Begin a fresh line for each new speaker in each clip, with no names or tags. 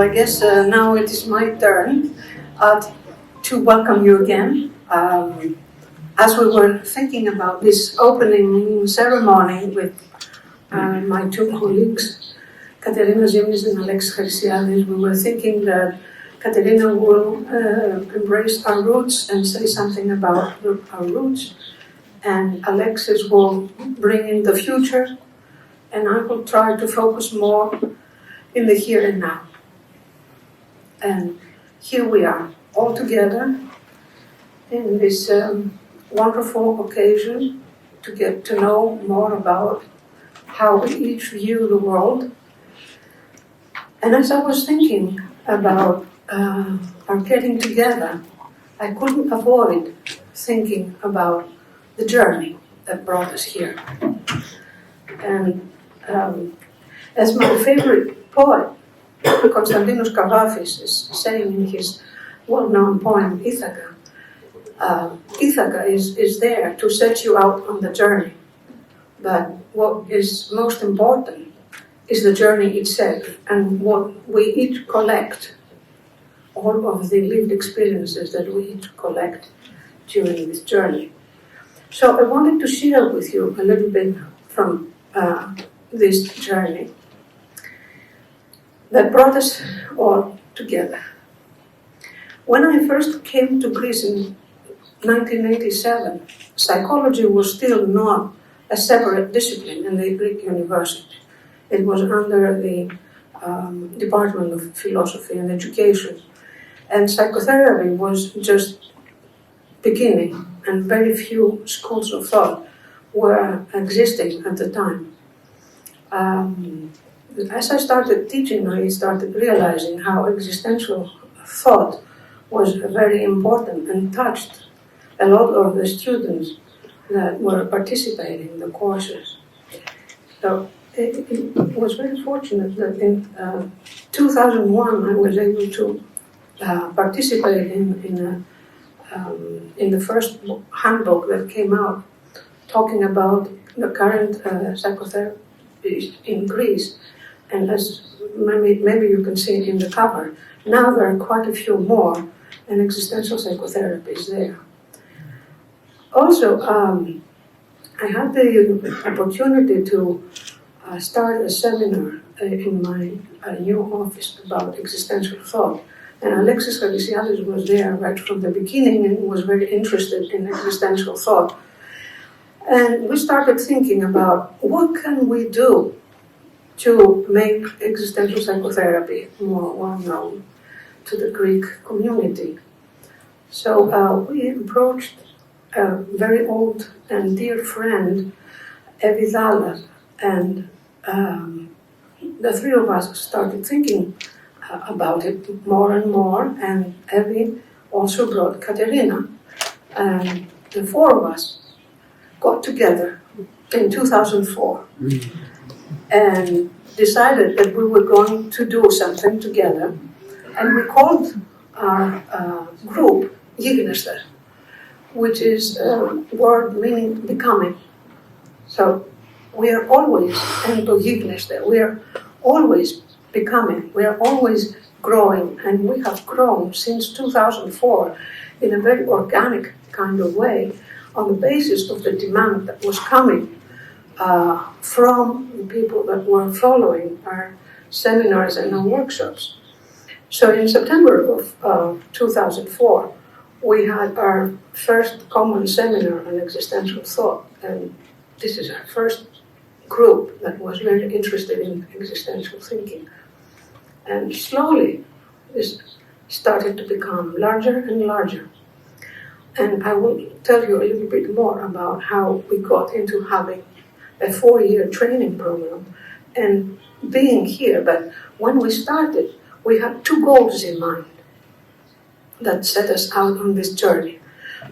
I guess now it is my turn to welcome you again. As we were thinking about this opening ceremony with my two colleagues, Katerina, Zymnis, and Alexis Harisiadis, we were thinking that Katerina will embrace our roots and say something about our roots, and Alexis will bring in the future, and I will try to focus more in the here and now. And here we are, all together in this wonderful occasion to get to know more about how we each view the world. And as I was thinking about our getting together, I couldn't avoid thinking about the journey that brought us here. And as my favorite poet, Konstantinos Kavafis, is saying in his well-known poem, Ithaca, Ithaca is there to set you out on the journey. But what is most important is the journey itself and what we each collect, all of the lived experiences that we each collect during this journey. So I wanted to share with you a little bit from this journey that brought us all together. When I first came to Greece in 1987, psychology was still not a separate discipline in the Greek university. It was under the Department of Philosophy and Education, and psychotherapy was just beginning, and very few schools of thought were existing at the time. As I started teaching, I started realizing how existential thought was very important and touched a lot of the students that were participating in the courses. So it was very fortunate that in 2001 I was able to participate in the first handbook that came out talking about the current psychotherapy in Greece. And as maybe you can see in the cover, now there are quite a few more, and existential psychotherapy is there. Also, I had the opportunity to start a seminar in my new office about existential thought. And Alexis Harisiadis was there right from the beginning and was very interested in existential thought. And we started thinking about what can we do to make existential psychotherapy more well-known to the Greek community. So we approached a very old and dear friend, Evy Dallas, and the three of us started thinking about it more and more, and Evy also brought Katerina, and the four of us got together in 2004 and decided that we were going to do something together, and we called our group Gignesthai, which is a word meaning becoming. So we are always Gignesthai. We are always becoming. We are always growing, and we have grown since 2004 in a very organic kind of way on the basis of the demand that was coming from the people that were following our seminars and our workshops. So in September of 2004, we had our first common seminar on existential thought, and this is our first group that was very interested in existential thinking. And slowly, this started to become larger and larger. And I will tell you a little bit more about how we got into having a 4-year training program and being here. But when we started, we had two goals in mind that set us out on this journey.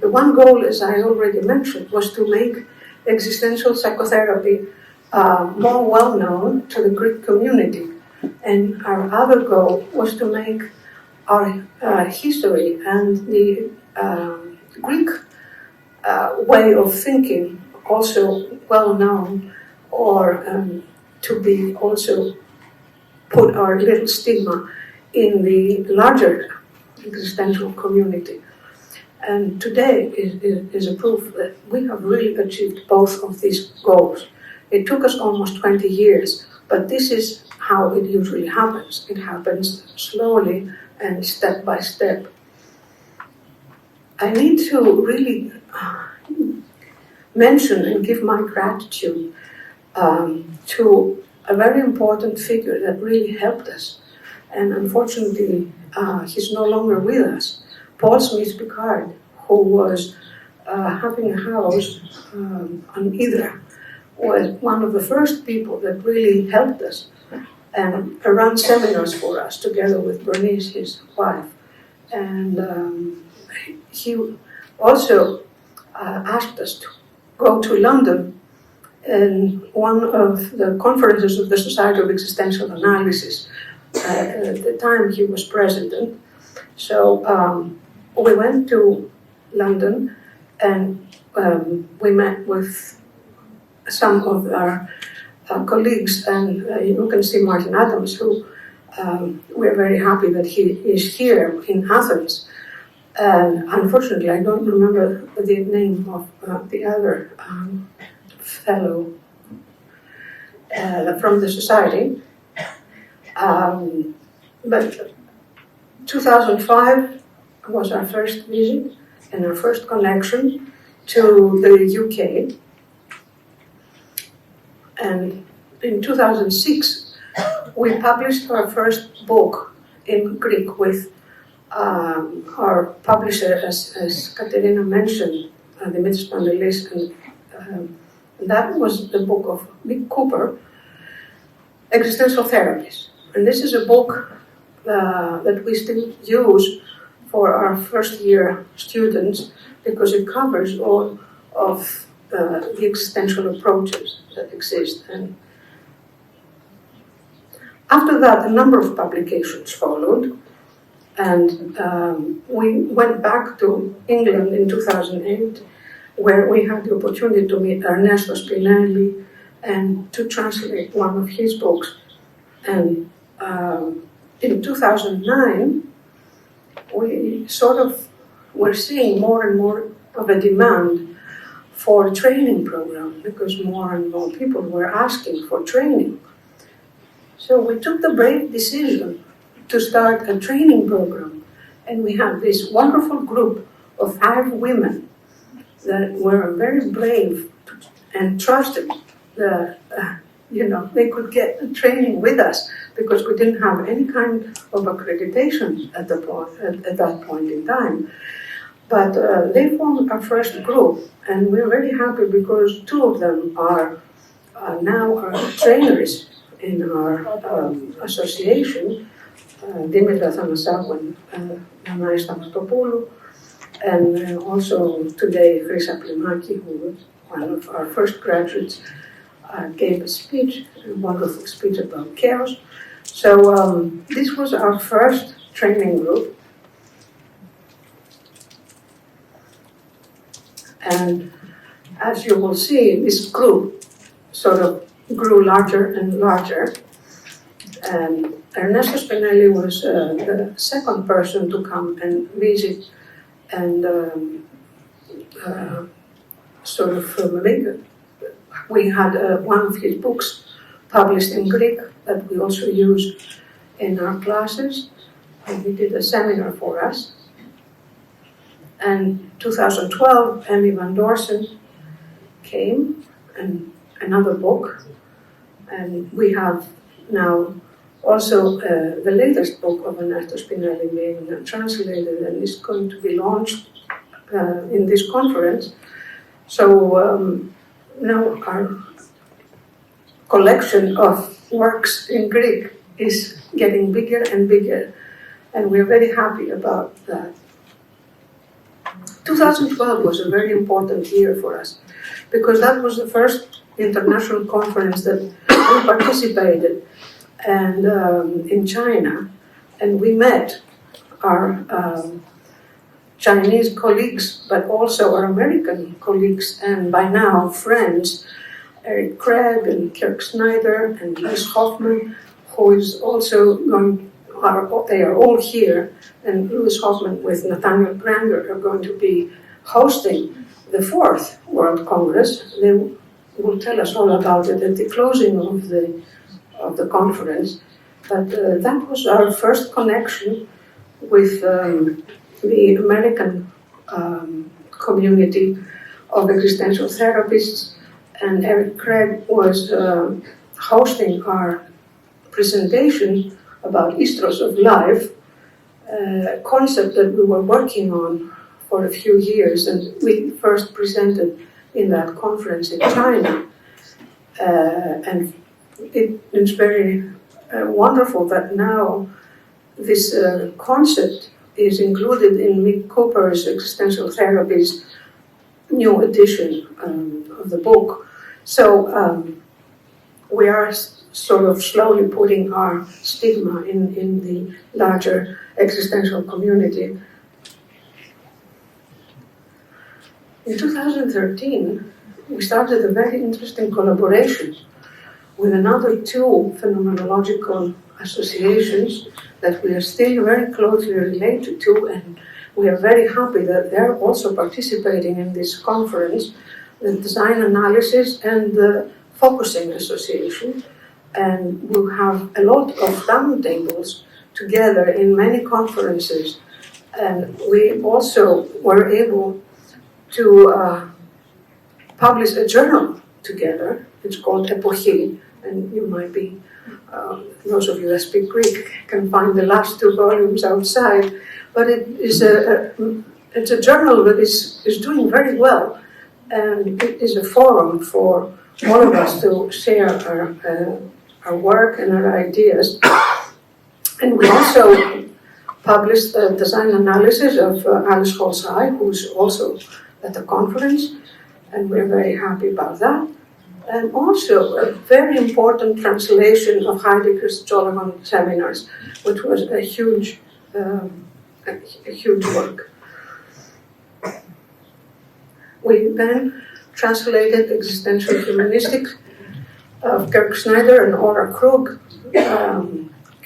The one goal, as I already mentioned, was to make existential psychotherapy more well-known to the Greek community. And our other goal was to make our history and the Greek way of thinking also well-known, or to be also put our little stigma in the larger existential community. And today is a proof that we have really achieved both of these goals. It took us almost 20 years, but this is how it usually happens. It happens slowly and step by step. I need to really mention and give my gratitude to a very important figure that really helped us. And unfortunately, he's no longer with us. Paul Smith-Picard, who was having a house on Hydra, was one of the first people that really helped us and ran seminars for us together with Bernice, his wife. And he also asked us to go to London in one of the conferences of the Society of Existential Analysis. At the time he was president. So we went to London and we met with some of our colleagues, and you can see Martin Adams, who we're very happy that he is here in Athens. And unfortunately, I don't remember the name of the other fellow from the society. But 2005 was our first visit and our first connection to the UK. And in 2006, we published our first book in Greek with our publisher, as Katerina mentioned, Dimitris Pandelis, and that was the book of Nick Cooper, Existential Therapies. And this is a book that we still use for our first year students because it covers all of the existential approaches that exist. And after that, a number of publications followed, and we went back to England in 2008, where we had the opportunity to meet Ernesto Spinelli and to translate one of his books. And in 2009, we sort of were seeing more and more of a demand for a training program because more and more people were asking for training. So we took the brave decision to start a training program, and we had this wonderful group of 5 women that were very brave and trusted that they could get training with us because we didn't have any kind of accreditation at that point in time. But they formed our first group, and we're very happy because 2 of them are now our trainers in our association, Dimitra Thanassou and Nana Stamatopoulos, and also today Frisa Plimaki, who was one of our first graduates, gave a speech, a wonderful speech about chaos. So this was our first training group. And as you will see, this group sort of grew larger and larger. And Ernesto Spinelli was the second person to come and visit and we had one of his books published in Greek that we also use in our classes, and he did a seminar for us. And 2012, Emmy Van Dorsen came, and another book, and we have now also the latest book of Ernesto Spinelli being translated and is going to be launched in this conference. So now our collection of works in Greek is getting bigger and bigger, and we're very happy about that. 2012 was a very important year for us because that was the first international conference that we participated and in China, and we met our Chinese colleagues, but also our American colleagues, and by now friends, Eric Craig and Kirk Snyder and Liz Hoffman, who is also going they are all here, and Louis Hoffman with Nathaniel Granger are going to be hosting the 4th World Congress. They will tell us all about it at the closing of the conference. But that was our first connection with the American community of existential therapists, and Eric Craig was hosting our presentation about Istros of Life, a concept that we were working on for a few years, and we first presented in that conference in China. And it's very wonderful that now this concept is included in Mick Cooper's Existential Therapy's new edition of the book. So we are sort of slowly putting our stigma in the larger existential community. In 2013, we started a very interesting collaboration with another 2 phenomenological associations that we are still very closely related to, and we are very happy that they're also participating in this conference, the Design Analysis and the Focusing Association. And we'll have a lot of roundtables together in many conferences. And we also were able to publish a journal together. It's called Epochi, and you might be, those of you that speak Greek can find the last 2 volumes outside. But it is it's a journal that is doing very well, and it is a forum for all of us to share our work and our ideas. And we also published a design analysis of Alice Holzai, who's also at the conference, and we're very happy about that. And also a very important translation of Heidegger's Joloman seminars, which was a huge work. We then translated Existential Humanistic of Kirk Snyder and Ora Krug.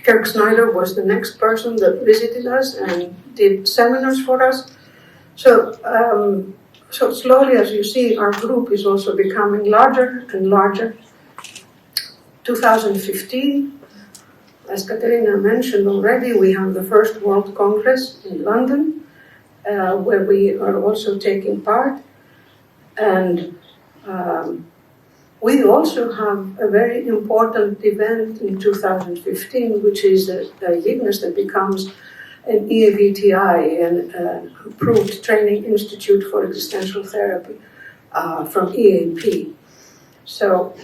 Kirk Snyder was the next person that visited us and did seminars for us. So slowly, as you see, our group is also becoming larger and larger. 2015, as Katerina mentioned already, we have the first World Congress in London, where we are also taking part. And we also have a very important event in 2015, which is the Zymnis that becomes an EAVTI, an Approved Training Institute for Existential Therapy from EAP. So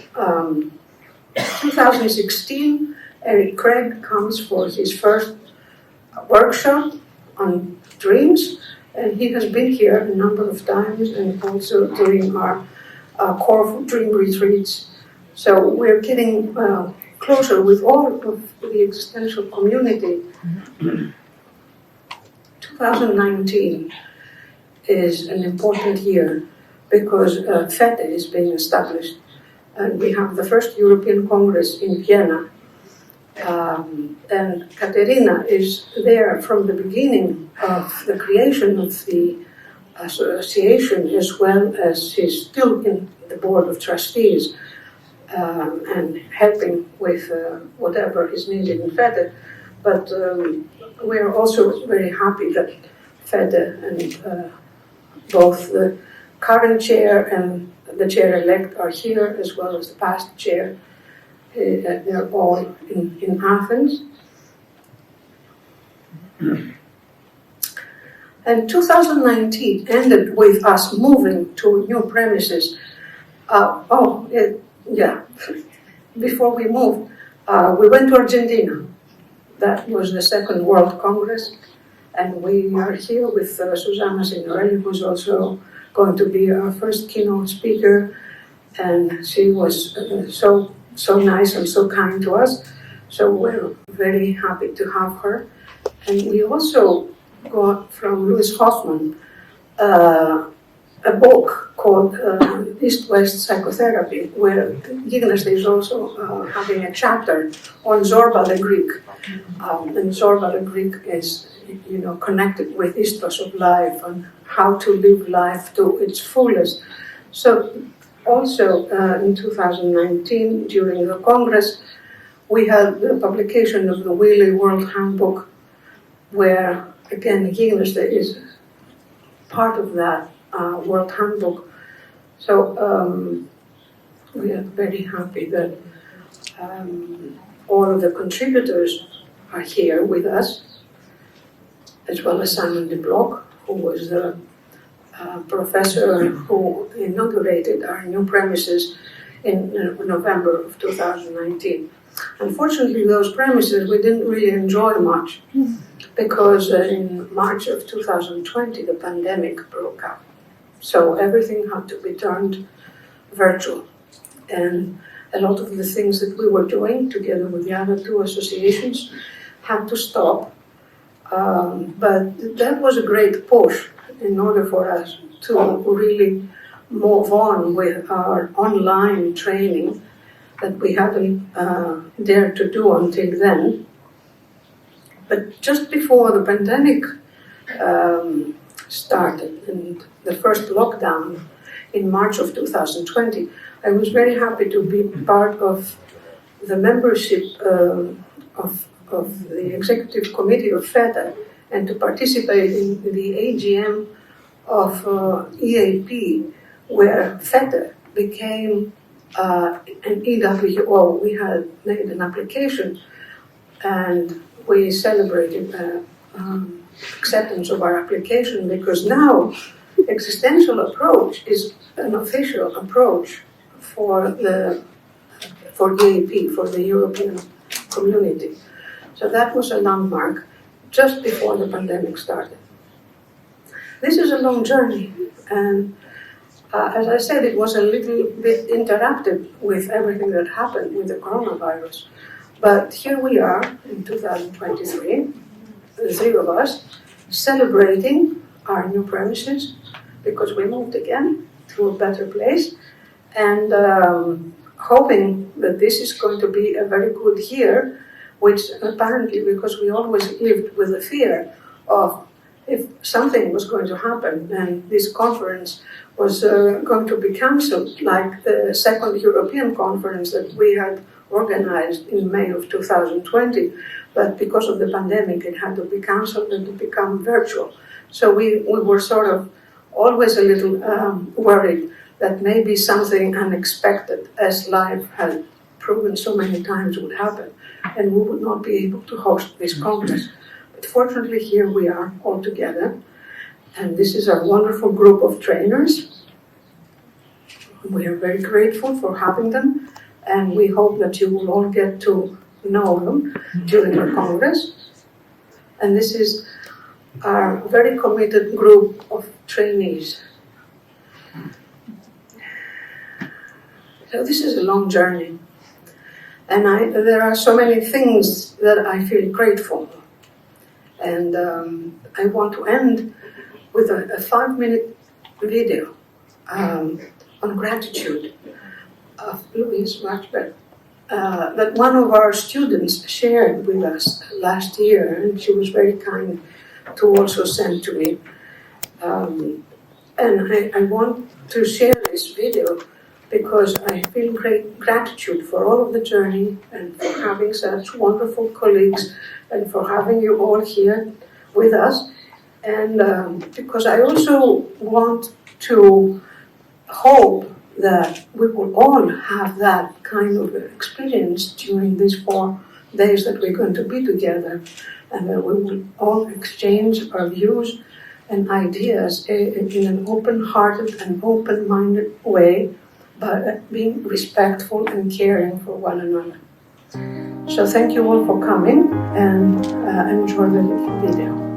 2016, Eric Craig comes for his first workshop on dreams, and he has been here a number of times and also during our core dream retreats. So we're getting closer with all of the existential community. 2019 is an important year because FETE is being established, and we have the first European Congress in Vienna. And Katerina is there from the beginning of the creation of the association, as well as she's still in the board of trustees and helping with whatever is needed in FETE. But we are also very happy that FETE and both the current chair and the chair-elect are here, as well as the past chair. They're all in Athens. And 2019 ended with us moving to new premises. Before we moved, we went to Argentina. That was the second World Congress. And we are here with Susanna Signorelli, who's also going to be our first keynote speaker. And she was so nice and so kind to us. So we're very happy to have her. And we also got from Louis Hoffman a book called East-West Psychotherapy, where Gignesthai is also having a chapter on Zorba the Greek. And Zorba the Greek is, connected with ethos of life and how to live life to its fullest. So also in 2019, during the Congress, we had the publication of the Wheelie World Handbook, where, again, Gignesthai is part of that World Handbook. So we are very happy that all of the contributors are here with us, as well as Simon de Block, who was the professor who inaugurated our new premises in November of 2019. Unfortunately, those premises we didn't really enjoy much, because in March of 2020 the pandemic broke out. So everything had to be turned virtual. And a lot of the things that we were doing together with the other two associations had to stop. But that was a great push in order for us to really move on with our online training that we hadn't dared to do until then. But just before the pandemic started and the first lockdown in March of 2020, I was very happy to be part of the membership of the executive committee of FETA and to participate in the AGM of EAP, where FETA became an EWO. We had made an application and we celebrated acceptance of our application, because now existential approach is an official approach for EAP, for the European community. So that was a landmark just before the pandemic started. This is a long journey, and as I said, it was a little bit interrupted with everything that happened with the coronavirus. But here we are in 2023, the three of us, celebrating our new premises, because we moved again to a better place, and hoping that this is going to be a very good year, which apparently, because we always lived with the fear of if something was going to happen and this conference was going to be cancelled, like the second European conference that we had organized in May of 2020, but because of the pandemic it had to be cancelled and to become virtual. So we were sort of always a little worried that maybe something unexpected, as life had proven so many times, would happen, and we would not be able to host this congress. But fortunately, here we are all together, and this is our wonderful group of trainers. We are very grateful for having them, and we hope that you will all get to know them during the congress. And this is our very committed group of trainees. So this is a long journey, and there are so many things that I feel grateful. And I want to end with a 5-minute video on gratitude of Louise Rachbert that one of our students shared with us last year, and she was very kind to also send to me. And I want to share this video because I feel great gratitude for all of the journey and for having such wonderful colleagues and for having you all here with us. And because I also want to hope that we will all have that kind of experience during these 4 days that we're going to be together, and that we will all exchange our views and ideas in an open-hearted and open-minded way, but being respectful and caring for one another. So thank you all for coming, and enjoy the video.